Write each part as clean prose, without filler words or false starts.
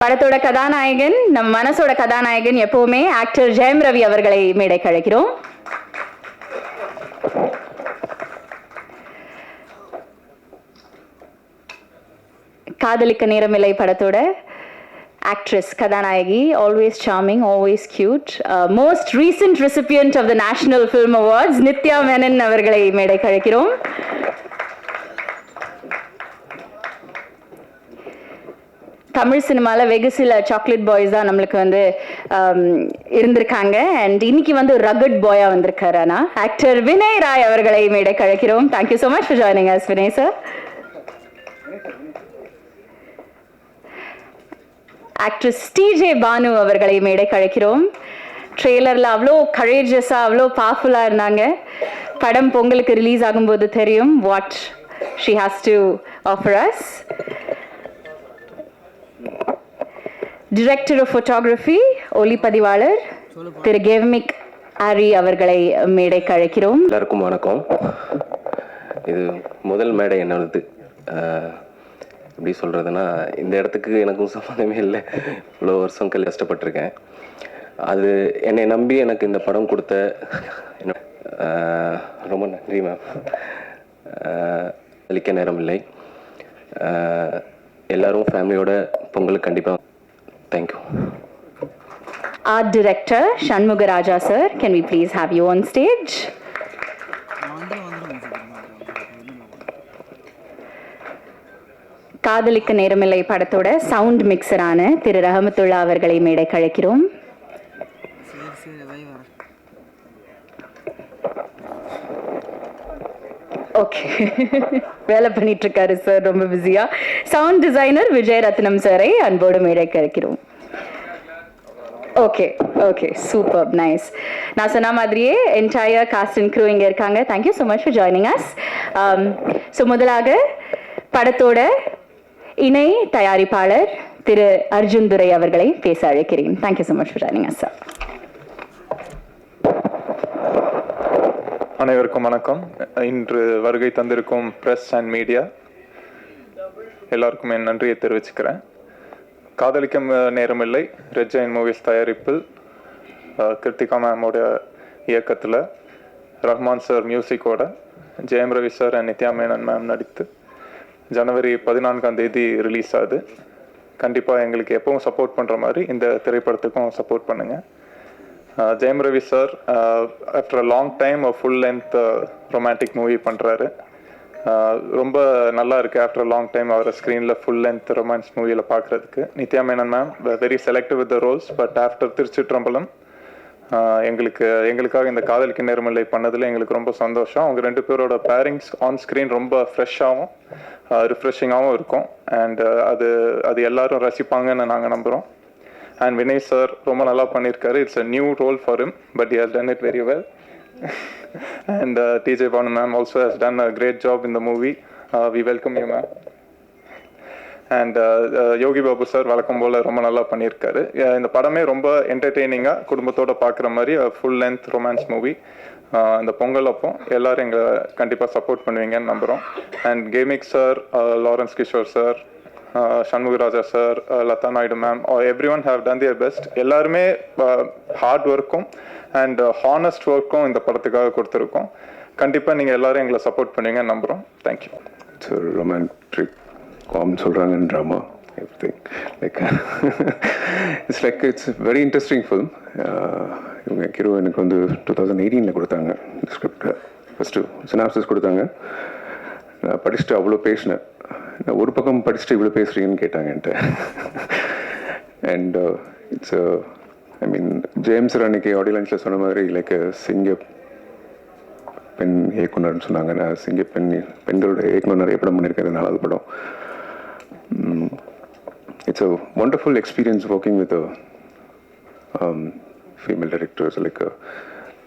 படத்தோட கதாநாயகன் நம் மனசோட கதாநாயகன் எப்பவுமே ஆக்டர் ஜெயம் ரவி அவர்களை மேடைக்கு அழைக்கிறோம். காதலிக்க நேரமில்லை படத்தோட actress கதாநாயகி, always charming, always cute, most recent recipient of the National Film Awards Nithya Menon அவர்களை மேடைக்கு அழைக்கிறோம். தமிழ் சினிமால வெகு சில சாக்லேட் பாய்ஸ் தான் நம்மளுக்கு வந்து இருந்திருக்காங்க. அண்ட் இன்னைக்கு வந்து ரகட் பாயா வந்திருக்காரு. ஆனா ஆக்டர் வினய் ராய் அவர்களை மேடைக்கு அழைக்கிறோம். Thank you so much for joining us Vinay sir. Actress TJ Banu அவர்களை மேடைக்கு அழைக்கிறோம். ட்ரெய்லர்ல அவ்வளோ கரேஜஸா அவ்வளோ பவர்ஃபுல்லா இருந்தாங்க. படம் பொங்கலுக்கு ரிலீஸ் ஆகும்போது தெரியும் what she has to offer us. Director of photography ஒளிப்பதிவாளர் திரு கெவ்மிக் ஆரி அவர்களை மேடைக்கு அழைக்கிறோம். எல்லாருக்கும் வணக்கம். இது முதல் மேடை என்னது எப்படி சொல்கிறதுனா, இந்த இடத்துக்கு எனக்கும் சம்மந்தமே இல்லை. இவ்வளோ வருஷம் கஷ்டப்பட்டிருக்கேன். அது என்னை நம்பி எனக்கு இந்த படம் கொடுத்த ரொம்ப நன்றி மேம். அளிக்க நேரம் இல்லை. எல்லாரும் ஃபேமிலியோட பொங்கலுக்கு கண்டிப்பாக thank you. Art Director Shanmugaraja sir, can we please have you on stage? காதலிக்க நேரமில்லை படத்தோட சவுண்ட் மிக்சரான திரு ரஹமத்துல்லா அவர்களை மேடைக்கு அழைக்கிறோம். ஓகே, வேலை பண்ணிட்டு இருக்காரு சார், ரொம்ப பிஸியா. சவுண்ட் டிசைனர் விஜய் ரத்னம் சாரை அன்போடு மேடைக்கு அழைக்கிறோம். Okay okay, super, nice. நான் சொன்ன மாதிரியே என்டையர் காஸ்ட் அண்ட் க்ரூ இங்கே இருக்காங்க. Thank you so much for joining as. So முதலாக படத்தோட இணை தயாரிப்பாளர் திரு அர்ஜுன் துரை அவர்களை பேச அழைக்கிறேன். Thank you so much for joining as sir. அனைவருக்கும் வணக்கம். இன்று வருகை தந்திருக்கும் பிரஸ் அண்ட் மீடியா எல்லாருக்கும் என் நன்றியை தெரிவிச்சுக்கிறேன். காதலிக்க நேரமில்லை ரெட் ஜெயின் மூவிஸ் தயாரிப்பில் கிருத்திகா மேமோட இயக்கத்தில் ரஹ்மான் சார் மியூசிக்கோட Jayam Ravi sir and Nithya Menen ma'am நடித்து ஜனவரி 14 ரிலீஸ் ஆகுது. கண்டிப்பாக எங்களுக்கு எப்பவும் சப்போர்ட் பண்ணுற மாதிரி இந்த திரைப்படத்துக்கும் சப்போர்ட் பண்ணுங்கள். Jayam Ravi sir after a long time full length romantic movie பண்ணுறாரு. ரொம்ப நல்லா இருக்குது ஆஃப்டர் அ லாங் டைம் அவரை ஸ்க்ரீனில் ஃபுல் லென்த் ரொமான்ஸ் மூவியில் பார்க்குறதுக்கு. Nithya Menen ma'am very selective with the roles. But after Thiruchitrambalam எங்களுக்காக இந்த காதலிக்க நேரமில்லை பண்ணதில் எங்களுக்கு ரொம்ப சந்தோஷம். அவங்க ரெண்டு பேரோட பேரிங்ஸ் ஆன் ஸ்க்ரீன் ரொம்ப ஃப்ரெஷ்ஷாகவும் ரிஃப்ரெஷிங்காகவும் இருக்கும். அண்ட் அது எல்லாரும் ரசிப்பாங்கன்னு நாங்கள் நம்புகிறோம். அண்ட் வினய் சார் ரொம்ப நல்லா பண்ணியிருக்காரு. It's a new role for him, but he has done it very well. And TJ Banu ma'am also has done a great job in the movie. We welcome you ma'am. And Yogi Babu sir வழக்கம் போல் ரொம்ப நல்லா பண்ணியிருக்காரு. இந்த படமே ரொம்ப என்டர்டெய்னிங்காக குடும்பத்தோடு பார்க்குற மாதிரி ஃபுல் லென்த் ரொமான்ஸ் மூவி. இந்த பொங்கல் அப்போ எல்லோரும் எங்களை கண்டிப்பாக சப்போர்ட் பண்ணுவீங்கன்னு நம்புகிறோம். And Gavemic sir, Lawrence Kishore sir, Shanmugaraja sir, Latha Naidu ma'am, everyone have done their best. எல்லாருமே ஹார்ட் ஒர்க்கும் அண்ட் ஹானஸ்ட் ஒர்க்கும் இந்த படத்துக்காக கொடுத்துருக்கோம். கண்டிப்பாக நீங்கள் எல்லோரும் எங்களை சப்போர்ட் பண்ணுவீங்கன்னு நம்புகிறோம். தேங்க்யூ. இட்ஸ் ரொமான்டிக் காம் சொல்கிறாங்கன்னு drama everything like it's very interesting film. இவங்க ஹீரோ எனக்கு வந்து 2018 கொடுத்தாங்க ஸ்கிரிப்டை. ஃபஸ்ட்டு சினாப்சிஸ் கொடுத்தாங்க. நான் படிச்சுட்டு அவ்வளோ பேசினேன். நான் ஒரு பக்கம் படிச்சுட்டு இவ்வளோ பேசுகிறீங்கன்னு கேட்டாங்க என்கிட்ட. And it's I mean James அன்னைக்கு ஆடியோ லான்ச்சில் சொன்ன மாதிரி லைக் சிங்க பெண் இயக்குனர்னு சொன்னாங்க. நான் சிங்க பெண்களோட இயக்குனர் நிறைய படம் பண்ணியிருக்கேன். 4வது படம். It's a wonderful experience working with female directors. Like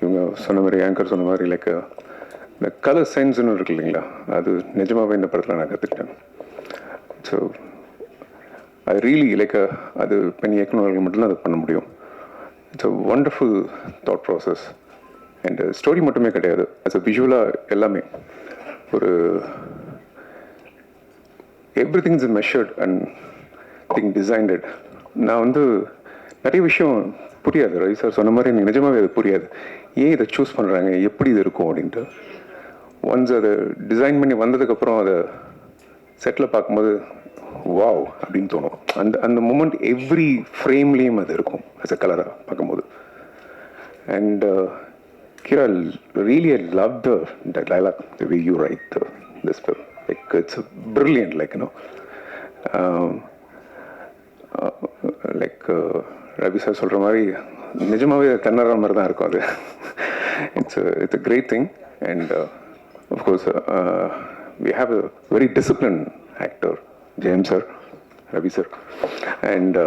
இவங்க சொன்ன மாதிரி ஆங்கர் சொன்ன மாதிரி லைக் இந்த கலர் சயின்ஸ்னு இருக்கு இல்லைங்களா, அது நிஜமாகவே இந்த படத்தில் நான் கற்றுக்கிட்டேன். ஸோ அது ரியலி லைக் அது பெண் இயக்குநர்கள் மட்டும்தான் அது பண்ண முடியும். It's a wonderful thought process. And story மட்டுமே கிடையாது, அஸ் அ விஷுவலாக எல்லாமே ஒரு everything is measured and being designed it நான் வந்து நிறைய விஷயம் புரியாது. ரவி சார் சொன்ன மாதிரி எனக்கு நிஜமாவே அது புரியாது. ஏன் இதை சூஸ் பண்ணுறாங்க, எப்படி இது இருக்கும் அப்படின்ட்டு. ஒன்ஸ் அதை டிசைன் பண்ணி வந்ததுக்கப்புறம் அதை செட்டில் பார்க்கும்போது வாவ் அப்படின்னு தோணும். அந்த அந்த மூமெண்ட் எவ்ரி ஃப்ரேம்லேயும் அது இருக்கும் அஸ் அ கலராக பார்க்கும்போது. And Kira, really I love the dialogue, the way you write this film. Like it's brilliant, like like Ravi sir சொல்ற மாதிரி நிஜமாவே கன்னடா மாதிரி தான் இருக்கும் அது. It's a great thing, and of course we have a very disciplined actor, James sir, Ravi sir, and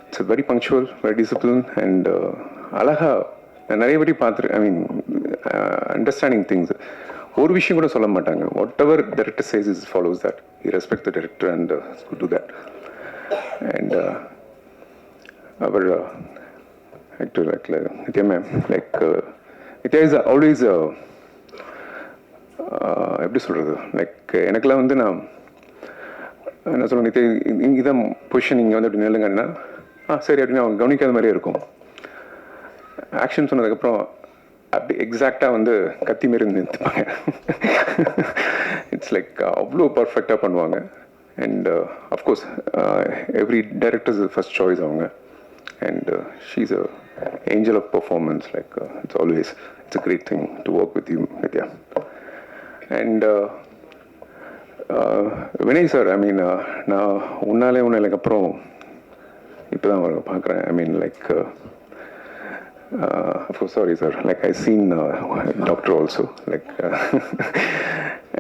it's very punctual, very disciplined, and அழகா நிறைய பேர் பார்த்துரு. ஐ மீன் அண்டர்ஸ்டாண்டிங் திங்ஸ். ஒரு விஷயம் கூட சொல்ல மாட்டாங்க. Whatever director says is follows that. He respect the director and do that. And அவர் actor like Nithya ma'am, like Nithya is always எப்படி சொல்கிறது, லைக் எனக்கெல்லாம் வந்து நான் என்ன சொல்லுவேன், நித்யா இங்கே தான் பொசிஷன், இங்கே வந்து அப்படி நில்லுங்கன்னா சரி அப்படின்னு அவங்க கவனிக்காத மாதிரியே இருக்கும். ஆக்ஷன் சொன்னதுக்கப்புறம் அப்படி எக்ஸாக்டாக வந்து கத்தி மாரி நிறுத்துப்பாங்க. இட்ஸ் லைக் அவ்வளோ பர்ஃபெக்டாக பண்ணுவாங்க. And of course every directors first choice அவங்க. And she's a angel of performance. Like it's always it's a great thing to work with you Nithya. And Vinay sir, I mean நான் உன்னாலே உன்னதுக்கப்புறம் இப்போ தான் பார்க்குறேன். I mean like of course, sorry sir, like I seen Doctor also, like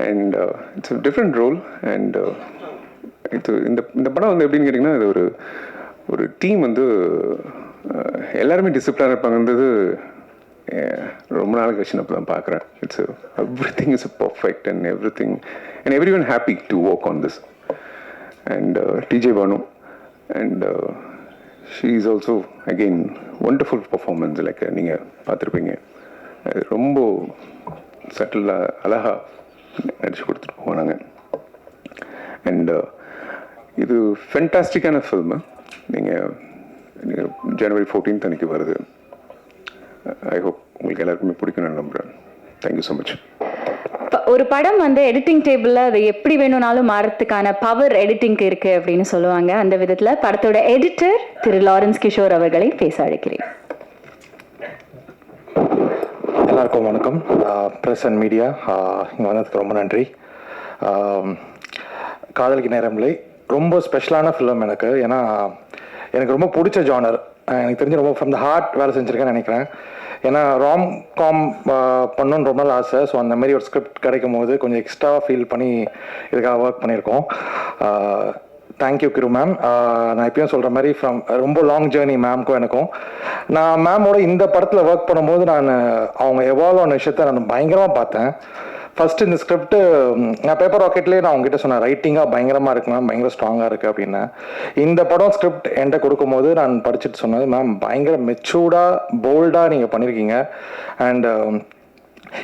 and it's a different role, and இந்த படம் வந்து எப்படின்னு கேட்டிங்கன்னா, இது ஒரு டீம் வந்து எல்லாருமே டிசிப்ளினாக இருப்பாங்கன்றது ரொம்ப நாள் கழிச்சு அப்போ தான் பார்க்குறேன். It's everything is perfect and everything and every one happy to work on this. And TJ Banu, and she is also again wonderful performance. Like நீங்கள் பார்த்துருப்பீங்க, ரொம்ப சட்டிலாக அழகாக நடிச்சு கொடுத்துட்டு போனாங்க. அண்ட் இது ஃபென்டாஸ்டிக்கான ஃபில்மு. நீங்கள் ஜனவரி 14th அன்றைக்கி வருது. ஐ ஹோப் உங்களுக்கு எல்லாருக்குமே பிடிக்கும்னு நம்புகிறேன். Thank you so much. ஒரு படம் வந்து எடிட்டிங் டேபிளில் அது எப்படி வேணும்னாலும் மாறத்துக்கான பவர் எடிட்டிங்க்கு இருக்கு அப்படின்னு சொல்லுவாங்க. அந்த விதத்தில் படத்தோட எடிட்டர் திரு லாரன்ஸ் கிஷோர் அவர்களை பேச அழைக்கிறேன். எல்லாருக்கும் வணக்கம். ப்ரெஸ் அண்ட் மீடியா இங்கே வந்ததுக்கு ரொம்ப நன்றி. காதலுக்கு நேரமில்லை ரொம்ப ஸ்பெஷலான ஃபிலிம் எனக்கு. ஏன்னா எனக்கு ரொம்ப பிடிச்ச ஜானர். எனக்கு தெரிஞ்சு ரொம்ப ஃப்ரம் த ஹார்ட் வேலை செஞ்சுருக்கேன்னு நினைக்கிறேன். ஏன்னா ராம் காம் பண்ணணுன்னு ரொம்ப நாள் ஆசை. ஸோ அந்த மாதிரி ஒரு ஸ்கிரிப்ட் கிடைக்கும் போது கொஞ்சம் எக்ஸ்ட்ராவாக ஃபீல் பண்ணி இதுக்காக ஒர்க் பண்ணியிருக்கோம். தேங்க்யூ கிரு மேம். நான் இப்பயும் சொல்கிற மாதிரி ரொம்ப லாங் ஜேர்னி மேம்க்கும் எனக்கும். நான் மேமோட இந்த படத்தில் ஒர்க் பண்ணும்போது நான் அவங்க எவால்வ் ஆன விஷயத்த நான் பயங்கரமாக பார்த்தேன். ஃபஸ்ட்டு இந்த ஸ்கிரிப்ட்டு நான் பேப்பர் ராக்கெட்லேயே நான் அவங்ககிட்ட சொன்னேன், ரைட்டிங்காக பயங்கரமாக இருக்கு மேம், பயங்கர ஸ்ட்ராங்காக இருக்குது அப்படின்னு. இந்த படம் ஸ்கிரிப்ட் என்கிட்ட கொடுக்கும்போது நான் படிச்சுட்டு சொன்னது, மேம் பயங்கர மெச்சூர்டாக போல்டாக நீங்கள் பண்ணியிருக்கீங்க. அண்ட்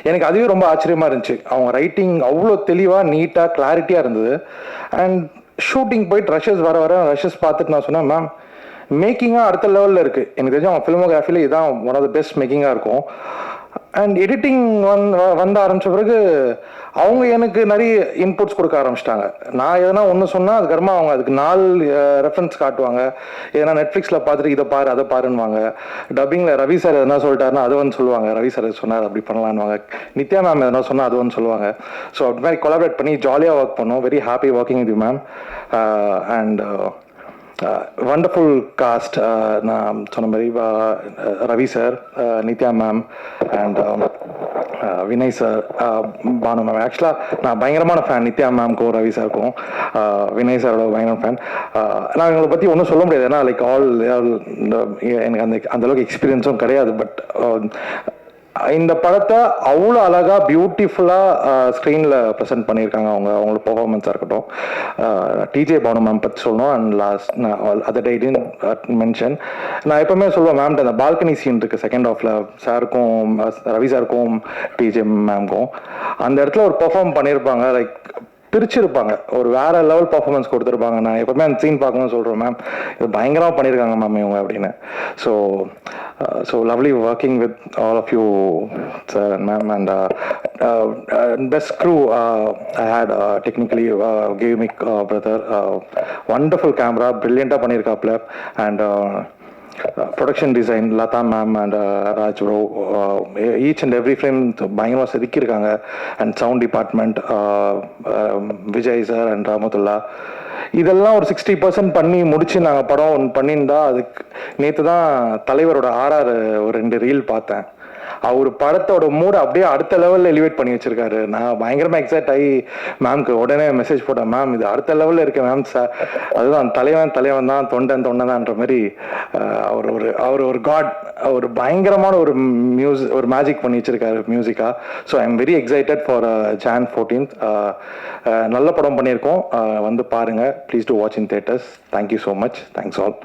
எனக்கு அதுவே ரொம்ப ஆச்சரியமாக இருந்துச்சு. அவங்க ரைட்டிங் அவ்வளோ தெளிவாக நீட்டாக கிளாரிட்டியாக இருந்தது. அண்ட் ஷூட்டிங் போயிட்டு ரஷஸ் வர ரஷஸ் பார்த்துட்டு நான் சொன்னேன், மேம் மேக்கிங்காக அடுத்த லெவலில் இருக்குது. எனக்கு தெரிஞ்சு அவங்க ஃபிலிமோகிராஃபியில் இதுதான் ஒன் ஆஃப் த பெஸ்ட் மேக்கிங்காக இருக்கும். அண்ட் எடிட்டிங் வந்த ஆரம்பித்த பிறகு அவங்க எனக்கு நிறைய இன்புட்ஸ் கொடுக்க ஆரம்பிச்சிட்டாங்க. நான் எதனா ஒன்று சொன்னால் அதுக்கப்புறமா அவங்க அதுக்கு 4 ரெஃபரன்ஸ் காட்டுவாங்க. எதனா நெட்ஃப்ளிக்ஸில் பார்த்துட்டு இதை பாரு அதை பாருன்னுவாங்க. டப்பிங்கில் ரவி சார் எதனா சொல்லிட்டாருன்னா அது வந்து சொல்லுவாங்க, ரவி சார் சொன்னார் அப்படி பண்ணலான்னுவாங்க. நித்யா மேம் எதனா சொன்னால் அது வந்து சொல்லுவாங்க. ஸோ அப்படி மாதிரி கொலாபரேட் பண்ணி ஜாலியாக ஒர்க் பண்ணோம். Very happy working with you ma'am. And wonderful cast. நான் சொன்ன மாதிரி Ravi sir, Nithya ma'am and Vinay sir, Banu ma'am. ஆக்சுவலாக நான் பயங்கரமான ஃபேன் நித்யா மேம்க்கும் ரவி சாருக்கும். வினய் சாரோட பயங்கர ஃபேன். நான் இவங்களை பற்றி ஒன்றும் சொல்ல முடியாது, ஏன்னா லைக் ஆல் எனக்கு அந்தளவுக்கு எக்ஸ்பீரியன்ஸும் கிடையாது. பட் இந்த படத்தை அவ்வளோ அழகாக பியூட்டிஃபுல்லாக ஸ்க்ரீனில் ப்ரெசென்ட் பண்ணியிருக்காங்க. அவங்களோட பெர்ஃபார்மன்ஸாக இருக்கட்டும். டிஜே பானு மேம் பற்றி சொல்லணும். அண்ட் லாஸ்ட் நான் அதர் டே மென்ஷன், நான் எப்போவுமே சொல்லுவேன் மேம்கிட்ட, அந்த பால்கனி சீன் இருக்குது செகண்ட் ஹாஃபில் சாருக்கும் ரவி சாருக்கும் டிஜே மேம்க்கும். அந்த இடத்துல ஒரு பெர்ஃபார்ம் பண்ணியிருப்பாங்க. லைக் பிரிச்சிருப்பாங்க, ஒரு வேற லெவல் பர்ஃபார்மன்ஸ் கொடுத்துருப்பாங்க. நான் எப்பவுமே அந்த சீன் பார்க்கணும்னு சொல்கிறேன், மேம் இது பயங்கரமாக பண்ணியிருக்காங்க மேம் இவங்க அப்படின்னு. So lovely working with all of you sir and ma'am. And best crew I had technically Gavemic brother, wonderful camera, பிரில்லியண்ட்டாக பண்ணியிருக்காப்ல. And production design Latha ma'am and Raj bro, each and every frame பயங்கரமாக செதுக்கியிருக்காங்க. And sound department Vijay sir and Rahamathulla, இதெல்லாம் ஒரு 60% பண்ணி முடிச்சு நாங்கள் படம் ஒன்று பண்ணியிருந்தா. அதுக்கு நேற்று தான் தலைவரோட RR ஒரு 2 ரீல் பார்த்தேன். அவர் படத்தோட மூட அப்படியே அடுத்த லெவலில் எலிவேட் பண்ணி வச்சிருக்காரு. நான் பயங்கரமாக எக்ஸைட் ஆகி மேம்க்கு உடனே மெசேஜ் போட்டேன், மேம் இது அடுத்த லெவலில் இருக்கு மேம் சார். அதுதான் தலைவன் தான், தொண்டன் தான்ன்ற மாதிரி. அவர் ஒரு காட், ஒரு பயங்கரமான ஒரு மேஜிக் பண்ணி வச்சிருக்காரு மியூசிக்கா. So I am very excited for Jan 14th. நல்ல படம் பண்ணியிருக்கோம், வந்து பாருங்க. Please to watch in theatres. Thank you so much. Thanks all.